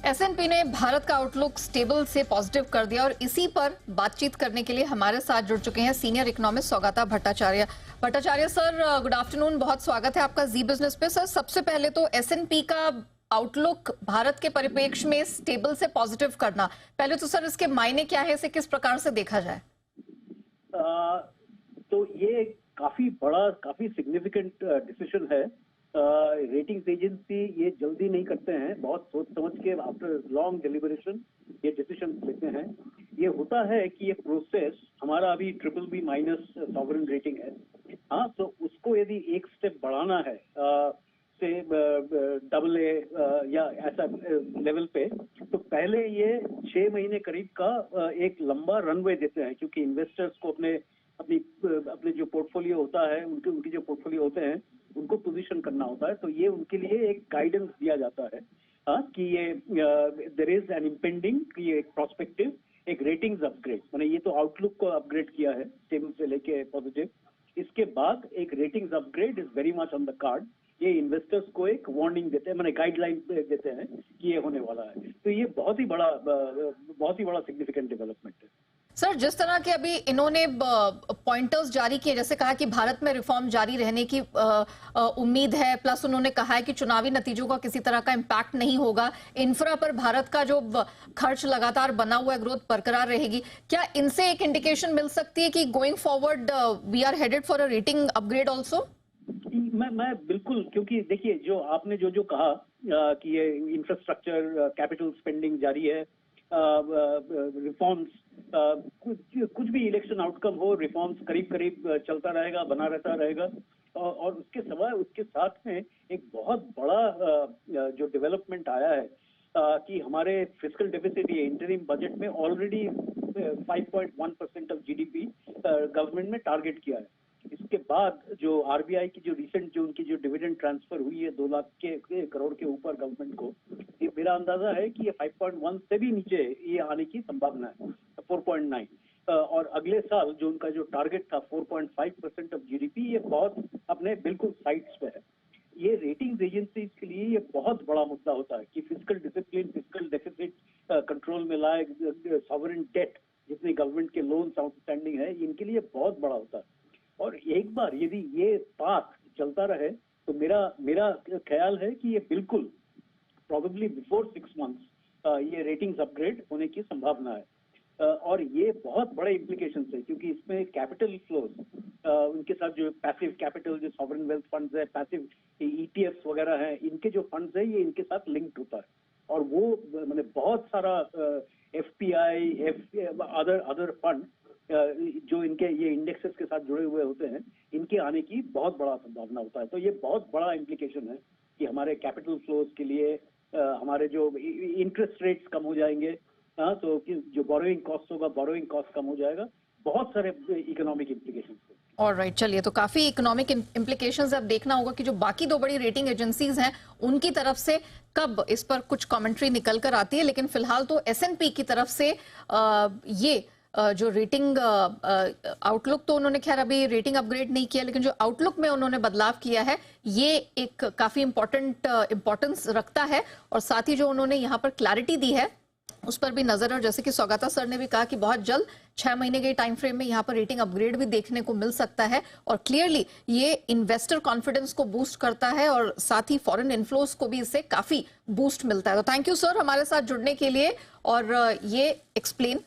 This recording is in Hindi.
एस&पी ने भारत का आउटलुक स्टेबल से पॉजिटिव कर दिया और इसी पर बातचीत करने के लिए हमारे साथ जुड़ चुके हैं senior economist सौगाता Bhattacharya sir, good afternoon. बहुत स्वागत है आपका जी बिजनेस पे। सर, सबसे पहले तो एस&पी का आउटलुक भारत के परिप्रेक्ष्य में स्टेबल से पॉजिटिव करना, पहले तो सर इसके मायने क्या है, इसे किस प्रकार से देखा जाए? तो ये काफी बड़ा, काफी सिग्निफिकेंट डिसीजन है। रेटिंग्स एजेंसी ये जल्दी नहीं करते हैं, बहुत सोच समझ के आफ्टर लॉन्ग डिलिबरेशन ये डिसीजन लेते हैं। ये होता है कि ये प्रोसेस हमारा अभी BBB- सॉवरेन रेटिंग है। हाँ, तो उसको यदि एक स्टेप बढ़ाना है से AA या ऐसा लेवल पे, तो पहले ये 6 महीने करीब का एक लंबा रनवे देते हैं, क्योंकि इन्वेस्टर्स को अपने जो पोर्टफोलियो होता है, उनके जो पोर्टफोलियो होते हैं उनको पोजीशन करना होता है। तो ये उनके लिए एक गाइडेंस दिया जाता है कि ये देयर इज एन इम्पेंडिंग, कि एक प्रोस्पेक्टिव, एक रेटिंग्स अपग्रेड, माने ये तो आउटलुक को अपग्रेड किया है स्टेबल से लेके पॉजिटिव। इसके बाद एक ratings upgrade is very much on the card. ये इन्वेस्टर्स को एक वार्निंग देते हैं, माने गाइडलाइन देते हैं कि ये होने वाला है। तो ये बहुत ही बड़ा सिग्निफिकेंट डेवलपमेंट है। सर, जिस तरह के अभी इन्होंने पॉइंटर्स जारी किए, जैसे कहा कि भारत में रिफॉर्म जारी रहने की उम्मीद है, प्लस उन्होंने कहा है कि चुनावी नतीजों का किसी तरह का इम्पैक्ट नहीं होगा, इंफ्रा पर भारत का जो खर्च लगातार बना हुआ है, ग्रोथ बरकरार रहेगी। क्या इनसे एक इंडिकेशन मिल सकती है कि going forward we are headed for a rating upgrade also? मैं बिल्कुल, क्योंकि देखिए जो आपने जो कहा कि ये इंफ्रास्ट्रक्चर कैपिटल स्पेंडिंग जारी है, रिफॉर्म्स, कुछ भी इलेक्शन आउटकम हो, रिफॉर्म्स करीब चलता रहेगा, बना रहता रहेगा। और उसके सिवाय उसके साथ में एक बहुत बड़ा जो डेवलपमेंट आया है कि हमारे फिस्कल डेफिसिट, ये इंटरिम बजट में ऑलरेडी 5.1% ऑफ GDP गवर्नमेंट ने टारगेट किया है। इसके बाद जो आरबीआई की जो रिसेंट उनकी जो डिविडेंड ट्रांसफर हुई है 2 लाख करोड़ के ऊपर गवर्नमेंट को, ये मेरा अंदाजा है कि ये 5.1 से भी नीचे ये आने की संभावना है, 4.9। और अगले साल जो उनका जो टारगेट था 4.5% ऑफ GDP, ये बहुत अपने बिल्कुल साइड्स पे है। ये रेटिंग्स एजेंसीज के लिए ये बहुत बड़ा मुद्दा होता है कि fiscal discipline, fiscal deficit control में लाए, सॉवरेन डेट जितने गवर्नमेंट के लोन्स आउटस्टैंडिंग है, इनके लिए बहुत बड़ा होता है। और एक बार यदि ये पाथ चलता रहे तो मेरा ख्याल है कि ये बिल्कुल प्रोबेबली बिफोर 6 मंथ्स ये रेटिंग्स अपग्रेड होने की संभावना है। और ये बहुत बड़े इम्प्लीकेशंस है, क्योंकि इसमें कैपिटल फ्लोज, उनके साथ जो पैसिव कैपिटल, जो सॉवरेन वेल्थ फंड्स है, पैसिव ETFs वगैरह हैं, इनके जो फंड्स है ये इनके साथ लिंक्ड होता है। और वो मैंने बहुत सारा FPI, अदर फंड जो इनके ये इंडेक्सेस के साथ जुड़े हुए होते हैं, इनके आने की बहुत बड़ा संभावना होता है। तो ये बहुत बड़ा इम्प्लीकेशन है कि हमारे कैपिटल फ्लोज के लिए हमारे जो इंटरेस्ट रेट्स कम हो जाएंगे, तो जो बोरोइंग कॉस्ट होगा, बोरोइंग कॉस्ट कम हो जाएगा, बहुत सारे इकोनॉमिक इम्प्लीकेशंस है। ऑलराइट, चलिए, तो काफी इकोनॉमिक इम्प्लीकेशंस अब देखना होगा कि जो बाकी 2 बड़ी रेटिंग एजेंसीज हैं उनकी तरफ से कब इस पर कुछ कमेंट्री निकल कर आती है। लेकिन फिलहाल तो एस&पी की तरफ से ये जो रेटिंग आउटलुक, तो उन्होंने खैर अभी रेटिंग अपग्रेड नहीं किया, लेकिन जो आउटलुक में उन्होंने बदलाव किया है ये एक काफी इंपॉर्टेंस रखता है। और साथ ही जो उन्होंने यहाँ पर क्लैरिटी दी है उस पर भी नजर, और जैसे कि सौगाता सर ने भी कहा कि बहुत जल्द 6 महीने के टाइम फ्रेम में यहाँ पर रेटिंग अपग्रेड भी देखने को मिल सकता है। और क्लियरली ये इन्वेस्टर कॉन्फिडेंस को बूस्ट करता है और साथ ही फॉरेन इन्फ्लोज को भी इससे काफी बूस्ट मिलता है। तो थैंक यू सर हमारे साथ जुड़ने के लिए और ये एक्सप्लेन